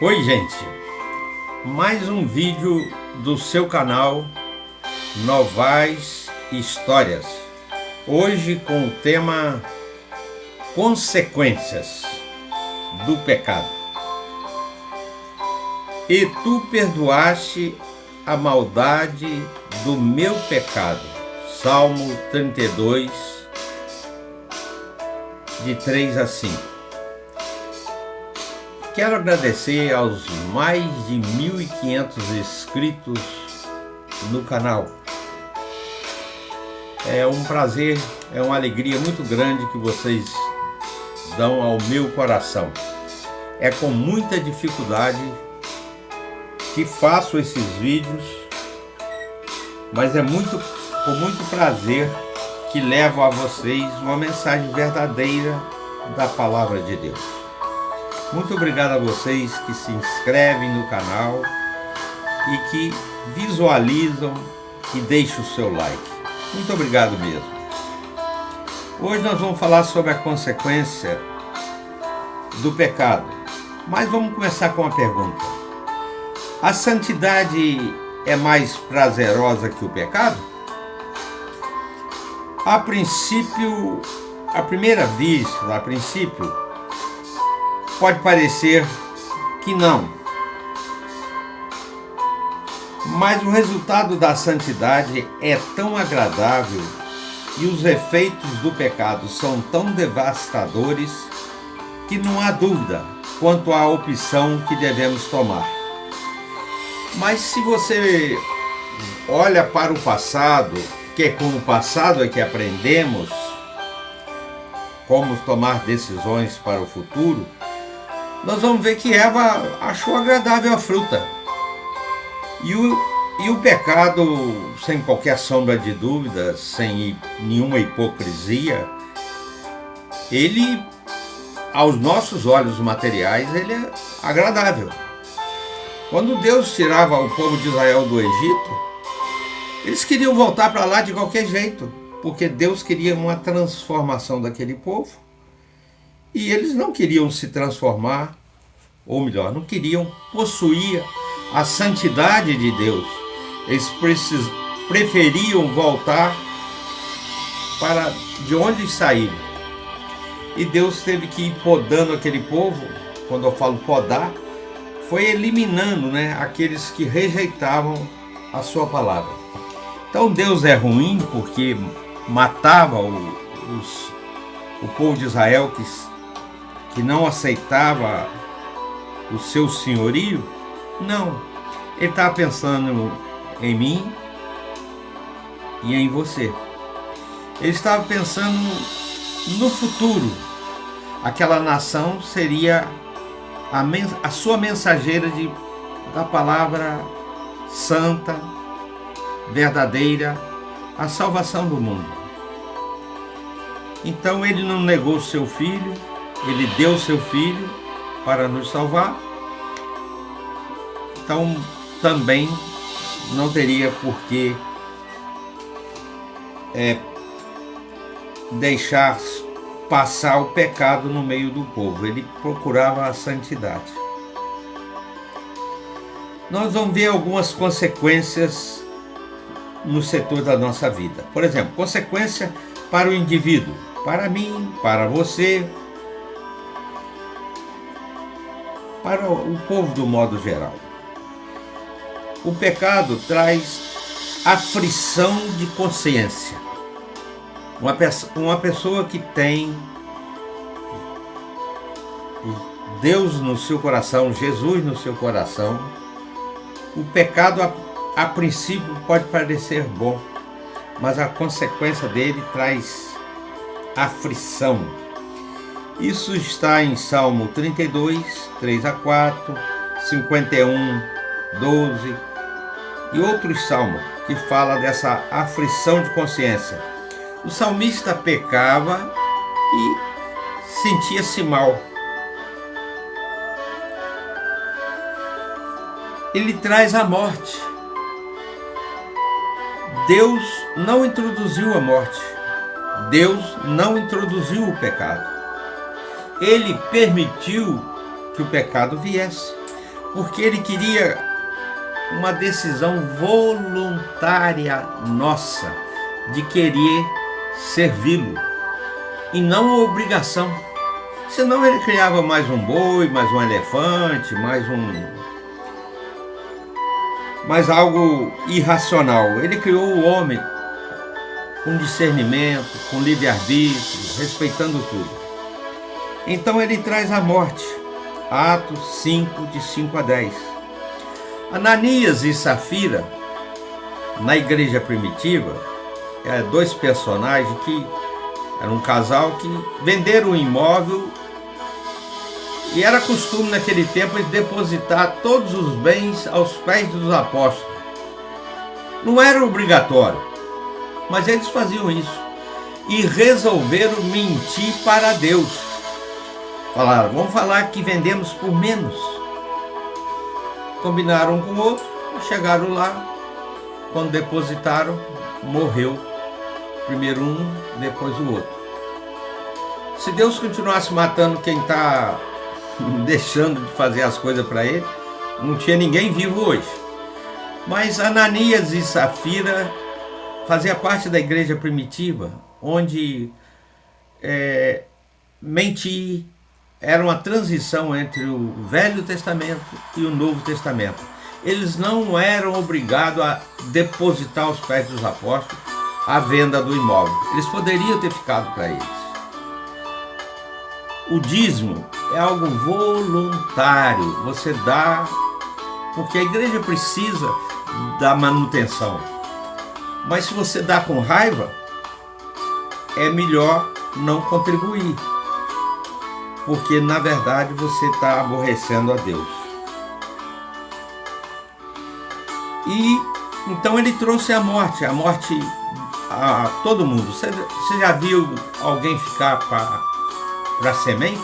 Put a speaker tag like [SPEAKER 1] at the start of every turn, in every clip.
[SPEAKER 1] Oi, gente, mais um vídeo do seu canal Novais Histórias. Hoje com o tema Consequências do Pecado. E tu perdoaste a maldade do meu pecado. Salmo 32, de 3 a 5. Quero agradecer aos mais de 1.500 inscritos no canal. É um prazer, é uma alegria muito grande que vocês dão ao meu coração. É com muita dificuldade que faço esses vídeos, mas é com muito prazer que levo a vocês uma mensagem verdadeira da Palavra de Deus. Muito obrigado a vocês que se inscrevem no canal e que visualizam e deixam o seu like. Muito obrigado mesmo. Hoje nós vamos falar sobre a consequência do pecado. Mas vamos começar com uma pergunta. A santidade é mais prazerosa que o pecado? A princípio, à primeira vista, pode parecer que não. Mas o resultado da santidade é tão agradável e os efeitos do pecado são tão devastadores que não há dúvida quanto à opção que devemos tomar. Mas se você olha para o passado, que é com o passado é que aprendemos como tomar decisões para o futuro, nós vamos ver que Eva achou agradável a fruta. E o pecado, sem qualquer sombra de dúvida, sem nenhuma hipocrisia, ele, aos nossos olhos materiais, ele é agradável. Quando Deus tirava o povo de Israel do Egito, eles queriam voltar para lá de qualquer jeito, porque Deus queria uma transformação daquele povo. E eles não queriam se transformar, ou melhor, não queriam possuir a santidade de Deus. Eles preferiam voltar para de onde saíram. E Deus teve que ir podando aquele povo. Quando eu falo podar, foi eliminando, aqueles que rejeitavam a sua palavra. Então Deus é ruim porque matava o povo de Israel que não aceitava o seu senhorio? Não. Ele estava pensando em mim e em você. Ele estava pensando no futuro. Aquela nação seria a sua mensageira da palavra santa, verdadeira, a salvação do mundo. Então ele não negou seu filho, ele deu seu filho para nos salvar. Então também não teria por que deixar passar o pecado no meio do povo. Ele procurava a santidade. Nós vamos ver algumas consequências no setor da nossa vida. Por exemplo, consequência para o indivíduo, para mim, para você, para o povo do modo geral. O pecado traz aflição de consciência. Uma pessoa que tem Deus no seu coração, Jesus no seu coração, o pecado a princípio pode parecer bom, mas a consequência dele traz aflição. Isso está em Salmo 32, 3 a 4, 51, 12 e outros salmos que falam dessa aflição de consciência. O salmista pecava e sentia-se mal. Ele traz a morte. Deus não introduziu a morte. Deus não introduziu o pecado. Ele permitiu que o pecado viesse. porque ele queria uma decisão voluntária nossa de querer servi-lo e não uma obrigação. Senão ele criava mais um boi, mais um elefante, mais algo irracional. Ele criou o homem com discernimento, com livre-arbítrio, respeitando tudo. Então ele traz a morte. Atos 5, de 5 a 10. Ananias e Safira, na igreja primitiva, dois personagens que eram um casal que venderam um imóvel e era costume naquele tempo depositar todos os bens aos pés dos apóstolos. Não era obrigatório, mas eles faziam isso e resolveram mentir para Deus. Falaram, vamos falar que vendemos por menos. Combinaram um com o outro, chegaram lá, quando depositaram, morreu. Primeiro um, depois o outro. Se Deus continuasse matando quem está deixando de fazer as coisas para ele, não tinha ninguém vivo hoje. Mas Ananias e Safira fazia parte da igreja primitiva, onde mentir era uma transição entre o Velho Testamento e o Novo Testamento. Eles não eram obrigados a depositar aos pés dos apóstolos a venda do imóvel. Eles poderiam ter ficado para eles. O dízimo é algo voluntário. Você dá porque a igreja precisa da manutenção. Mas se você dá com raiva, é melhor não contribuir. Porque na verdade você está aborrecendo a Deus. E então ele trouxe a morte a todo mundo. Você já viu alguém ficar para semente?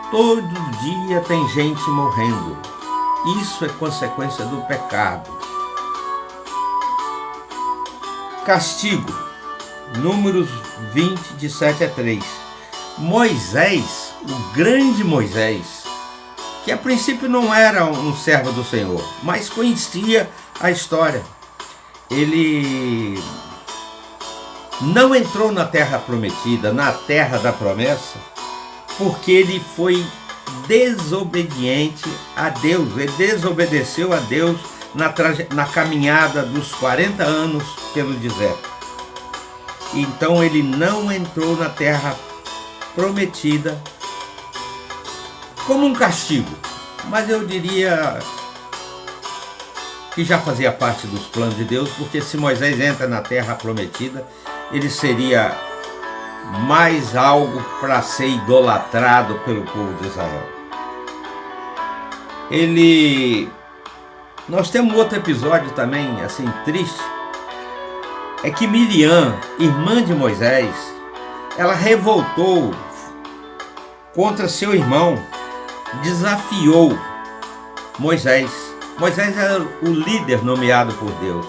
[SPEAKER 1] Todo dia tem gente morrendo. Isso é consequência do pecado. Castigo. Números 20, de 7 a 3. Moisés, o grande Moisés, que a princípio não era um servo do Senhor, mas conhecia a história. Ele não entrou na terra prometida, na terra da promessa, porque ele foi desobediente a Deus. Ele desobedeceu a Deus na caminhada dos 40 anos pelo deserto. Então ele não entrou na terra prometida como um castigo, mas eu diria que já fazia parte dos planos de Deus, porque se Moisés entra na terra prometida, ele seria mais algo para ser idolatrado pelo povo de Israel. Nós temos outro episódio também, assim, triste, é que Miriam, irmã de Moisés, ela revoltou contra seu irmão, desafiou Moisés. Moisés era o líder nomeado por Deus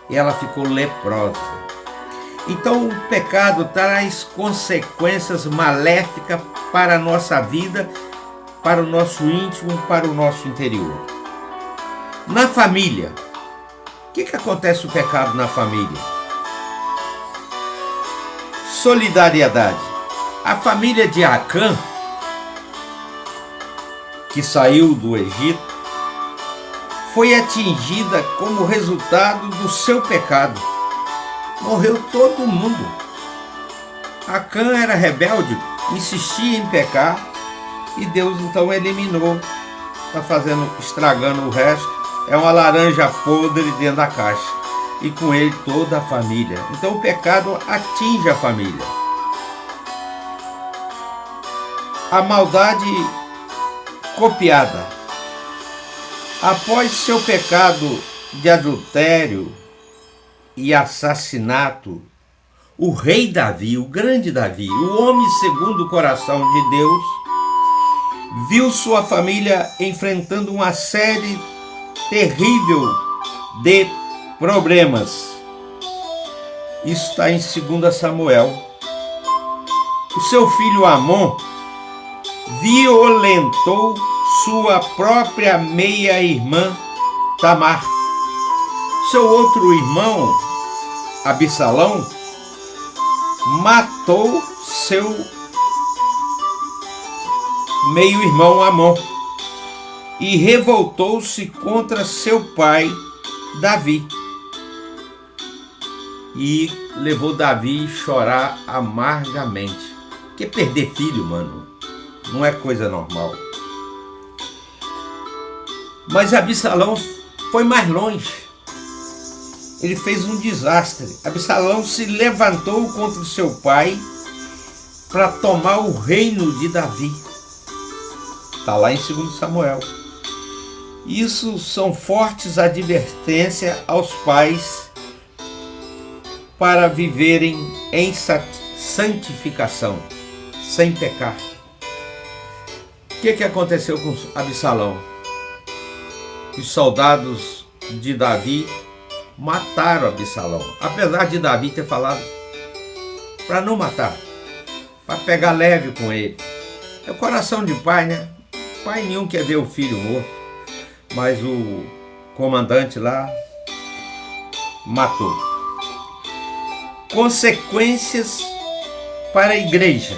[SPEAKER 1] e ela ficou leprosa. Então o pecado traz consequências maléficas para a nossa vida, para o nosso íntimo, para o nosso interior. Na família, o que acontece o pecado na família? Solidariedade. A família de Acã, que saiu do Egito, foi atingida como resultado do seu pecado. Morreu todo mundo. Acã era rebelde, insistia em pecar, e Deus então eliminou, está estragando o resto. É uma laranja podre dentro da caixa, e com ele toda a família. Então o pecado atinge a família. A maldade copiada. Após seu pecado de adultério e assassinato, o rei Davi, o grande Davi, o homem segundo o coração de Deus, viu sua família enfrentando uma série terrível de problemas. Isso está em 2 Samuel. O seu filho Amon violentou sua própria meia-irmã Tamar. Seu outro irmão, Absalão, matou seu meio-irmão Amon e revoltou-se contra seu pai Davi. E levou Davi a chorar amargamente. Porque perder filho, mano, não é coisa normal. Mas Absalão foi mais longe. Ele fez um desastre. Absalão se levantou contra o seu pai para tomar o reino de Davi. Está lá em 2 Samuel. Isso são fortes advertências aos pais para viverem em santificação, sem pecar. O que aconteceu com Absalão? Os soldados de Davi mataram Absalão, apesar de Davi ter falado para não matar, para pegar leve com ele. É o coração de pai, né? Pai nenhum quer ver o filho morto, mas o comandante lá matou. Consequências para a igreja.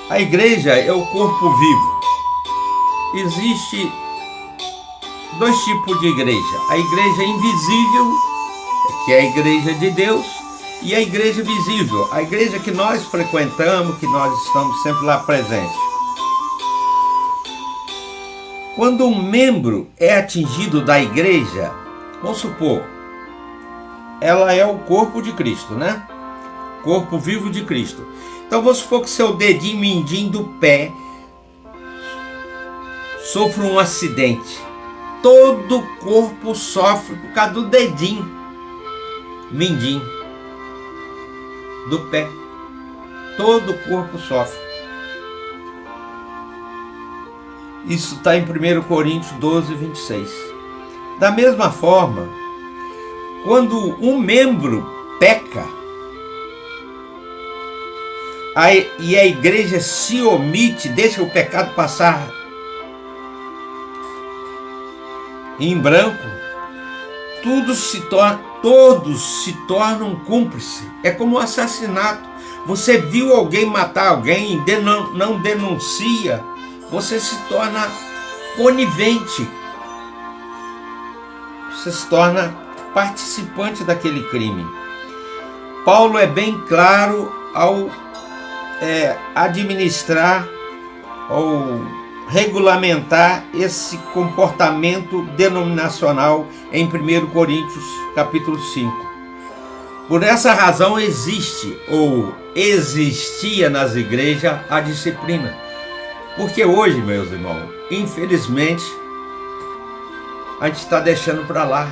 [SPEAKER 1] A igreja é o corpo vivo. Existe dois tipos de igreja. A igreja invisível, que é a igreja de Deus, e a igreja visível, a igreja que nós frequentamos, que nós estamos sempre lá presentes. Quando um membro é atingido da igreja, vamos supor, ela é o corpo de Cristo, né? Corpo vivo de Cristo. Então vamos supor que seu dedinho mindinho do pé sofre um acidente. Todo o corpo sofre por causa do dedinho mindinho do pé. Todo o corpo sofre. Isso está em 1 Coríntios 12, 26. Da mesma forma, quando um membro peca e a igreja se omite, deixa o pecado passar em branco, todos se tornam cúmplices. É como um assassinato. Você viu alguém matar alguém e não denuncia, você se torna conivente. Você se torna participante daquele crime. Paulo é bem claro ao administrar ou regulamentar esse comportamento denominacional em 1 Coríntios capítulo 5. Por essa razão existe ou existia nas igrejas a disciplina. Porque hoje, meus irmãos, infelizmente, a gente está deixando para lá.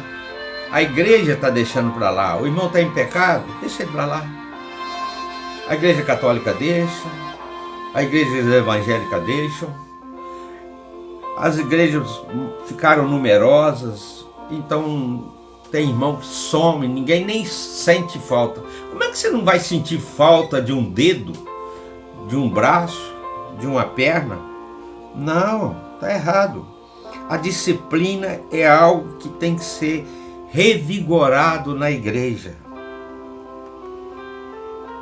[SPEAKER 1] A igreja está deixando para lá. O irmão está em pecado, deixa ele para lá. A igreja católica deixa, a igreja evangélica deixa. As igrejas ficaram numerosas, então tem irmão que some, ninguém nem sente falta. Como é que você não vai sentir falta de um dedo, de um braço, de uma perna? Não, está errado. A disciplina é algo que tem que ser revigorado na igreja.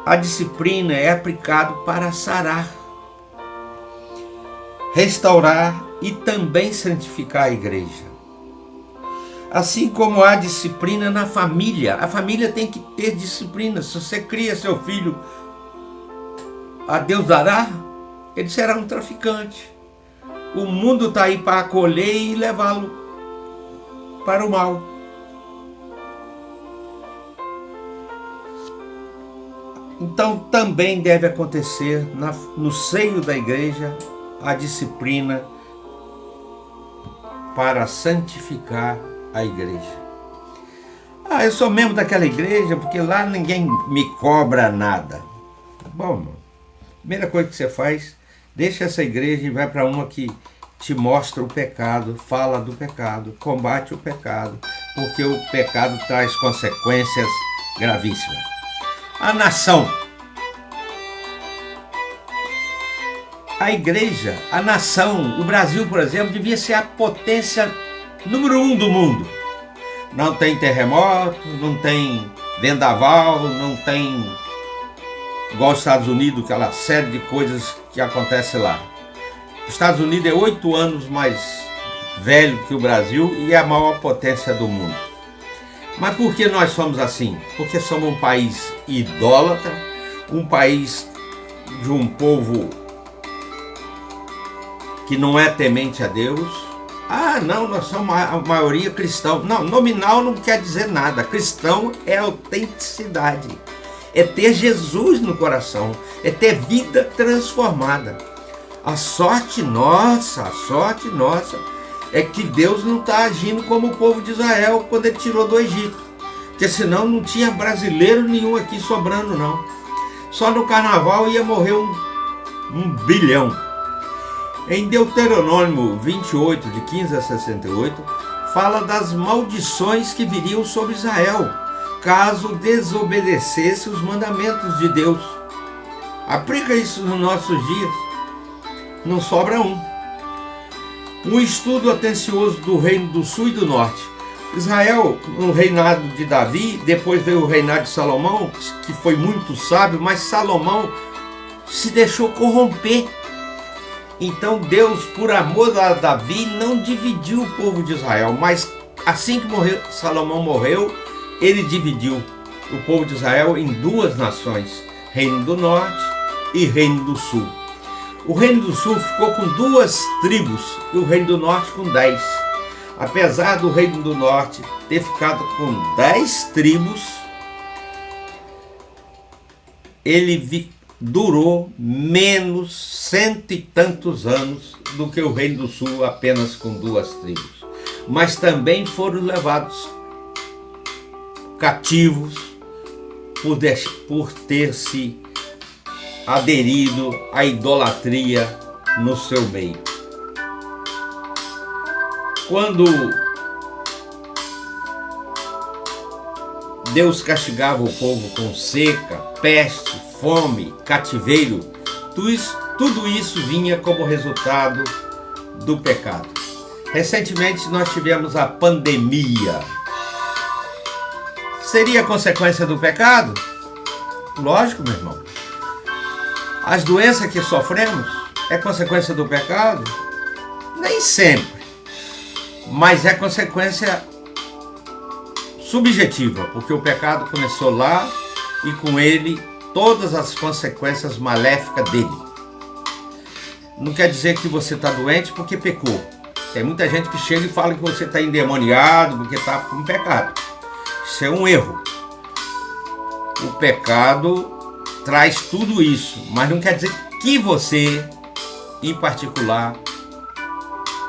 [SPEAKER 1] A disciplina é aplicada para sarar, restaurar e também santificar a igreja. Assim como há disciplina na família, a família tem que ter disciplina. Se você cria seu filho a Deus dará, ele será um traficante. O mundo está aí para acolher e levá-lo para o mal. Então também deve acontecer no seio da igreja a disciplina para santificar a igreja. Eu sou membro daquela igreja porque lá ninguém me cobra nada. Bom, primeira coisa que você faz, deixa essa igreja e vai para uma que te mostra o pecado, fala do pecado, combate o pecado, porque o pecado traz consequências gravíssimas. A nação. a igreja, a nação, o Brasil, por exemplo, devia ser a potência número 1 do mundo. Não tem terremoto, não tem vendaval, não tem, igual os Estados Unidos, aquela série de coisas que acontece lá. Os Estados Unidos é 8 anos mais velho que o Brasil e é a maior potência do mundo. Mas por que nós somos assim? Porque somos um país idólatra, um país de um povo que não é temente a Deus. Ah, não, nós somos a maioria cristão. Não, nominal não quer dizer nada. Cristão é autenticidade, é ter Jesus no coração, é ter vida transformada. A sorte nossa é que Deus não está agindo como o povo de Israel quando ele tirou do Egito. Porque senão não tinha brasileiro nenhum aqui sobrando, não. Só no carnaval ia morrer um bilhão. Em Deuteronômio 28, de 15 a 68, fala das maldições que viriam sobre Israel, caso desobedecesse os mandamentos de Deus. Aplica isso nos nossos dias. Não sobra um. Um estudo atencioso do reino do sul e do norte. Israel, no reinado de Davi, depois veio o reinado de Salomão, que foi muito sábio, mas Salomão se deixou corromper. Então Deus, por amor a Davi, não dividiu o povo de Israel, mas assim que Salomão morreu, ele dividiu o povo de Israel em 2 nações, Reino do Norte e Reino do Sul. O Reino do Sul ficou com 2 tribos e o Reino do Norte com 10. Apesar do Reino do Norte ter ficado com 10 tribos, ele durou menos 100 e tantos anos do que o Reino do Sul, apenas com 2 tribos. Mas também foram levados cativos por ter se aderido à idolatria no seu meio. Quando Deus castigava o povo com seca, peste, fome, cativeiro, tudo isso vinha como resultado do pecado. Recentemente nós tivemos a pandemia. Seria consequência do pecado? Lógico, meu irmão. As doenças que sofremos é consequência do pecado? Nem sempre. Mas é consequência subjetiva, porque o pecado começou lá e com ele todas as consequências maléficas dele. Não quer dizer que você está doente porque pecou. Tem muita gente que chega e fala que você está endemoniado porque está com pecado. Isso é um erro. O pecado traz tudo isso, mas não quer dizer que você, em particular,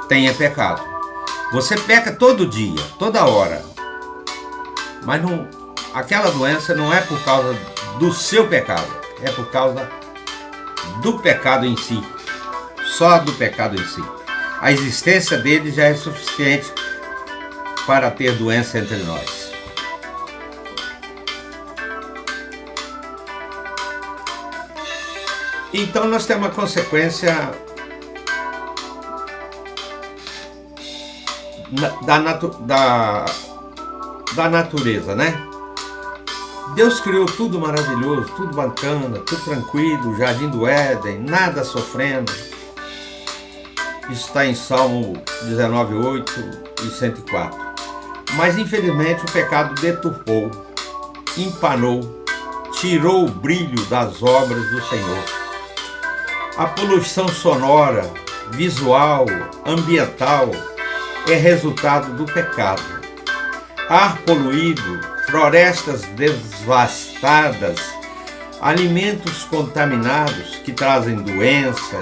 [SPEAKER 1] tenha pecado. Você peca todo dia, toda hora, mas aquela doença não é por causa do seu pecado, é por causa do pecado em si, só do pecado em si. A existência dele já é suficiente para ter doença entre nós. Então nós temos uma consequência da natureza, né? Deus criou tudo maravilhoso, tudo bacana, tudo tranquilo, Jardim do Éden, nada sofrendo. Isso está em Salmo 19:8 e 104. Mas infelizmente o pecado deturpou, empanou, tirou o brilho das obras do Senhor. A poluição sonora, visual, ambiental é resultado do pecado. Ar poluído, florestas devastadas, alimentos contaminados que trazem doença.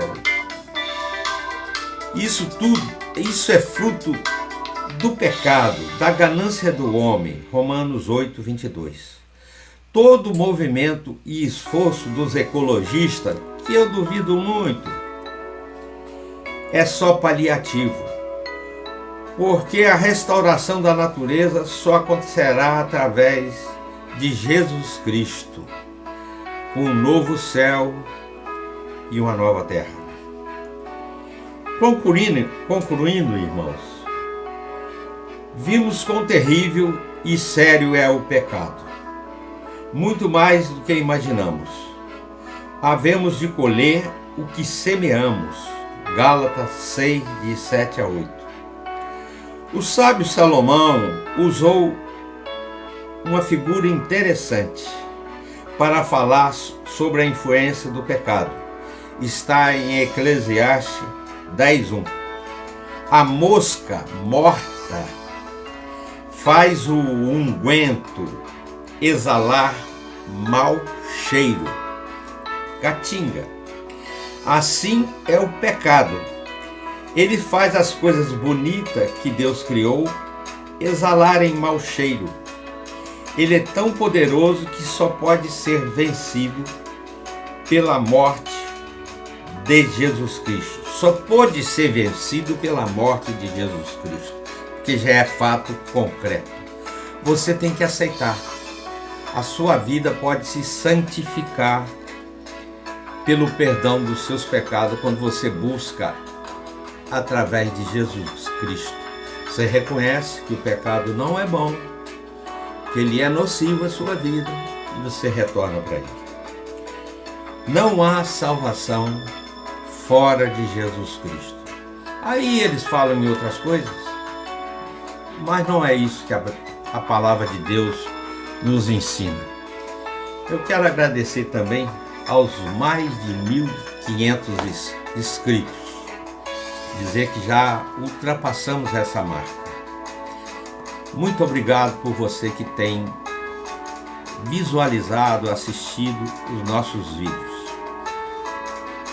[SPEAKER 1] Isso é fruto do pecado, da ganância do homem. Romanos 8:22. Todo movimento e esforço dos ecologistas, que eu duvido muito, é só paliativo, porque a restauração da natureza só acontecerá através de Jesus Cristo, com um novo céu e uma nova terra. Concluindo, irmãos, vimos quão terrível e sério é o pecado, muito mais do que imaginamos. Havemos de colher o que semeamos. Gálatas 6, de 7 a 8. O sábio Salomão usou uma figura interessante para falar sobre a influência do pecado. Está em Eclesiastes 10:1. A mosca morta faz o unguento exalar mau cheiro. Catinga. Assim é o pecado. Ele faz as coisas bonitas que Deus criou exalarem mau cheiro. Ele é tão poderoso que só pode ser vencido pela morte de Jesus Cristo. Só pode ser vencido pela morte de Jesus Cristo, porque já é fato concreto. Você tem que aceitar. A sua vida pode se santificar pelo perdão dos seus pecados quando você busca através de Jesus Cristo. Você reconhece que o pecado não é bom, que ele é nocivo à sua vida, e você retorna para ele. Não há salvação fora de Jesus Cristo. Aí eles falam em outras coisas, mas não é isso que a palavra de Deus nos ensina. Eu quero agradecer também aos mais de 1.500 inscritos. Dizer que já ultrapassamos essa marca. Muito obrigado por você que tem visualizado, assistido os nossos vídeos.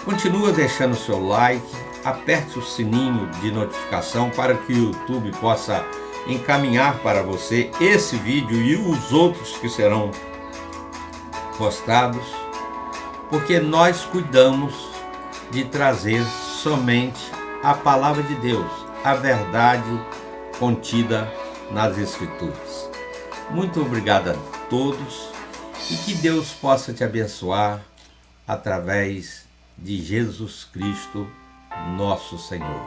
[SPEAKER 1] Continua deixando o seu like, aperte o sininho de notificação para que o YouTube possa encaminhar para você esse vídeo e os outros que serão postados, porque nós cuidamos de trazer somente a palavra de Deus, a verdade contida nas Escrituras. Muito obrigado a todos e que Deus possa te abençoar através de Jesus Cristo, nosso Senhor.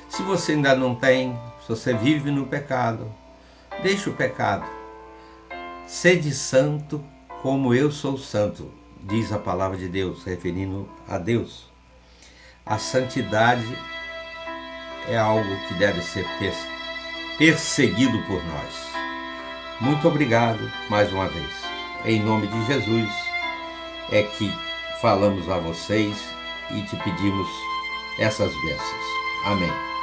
[SPEAKER 1] Se você ainda não tem, se você vive no pecado, deixe o pecado. Sede santo como eu sou santo, diz a palavra de Deus, referindo a Deus. A santidade é algo que deve ser perseguido por nós. Muito obrigado mais uma vez. Em nome de Jesus é que falamos a vocês e te pedimos essas bênçãos. Amém.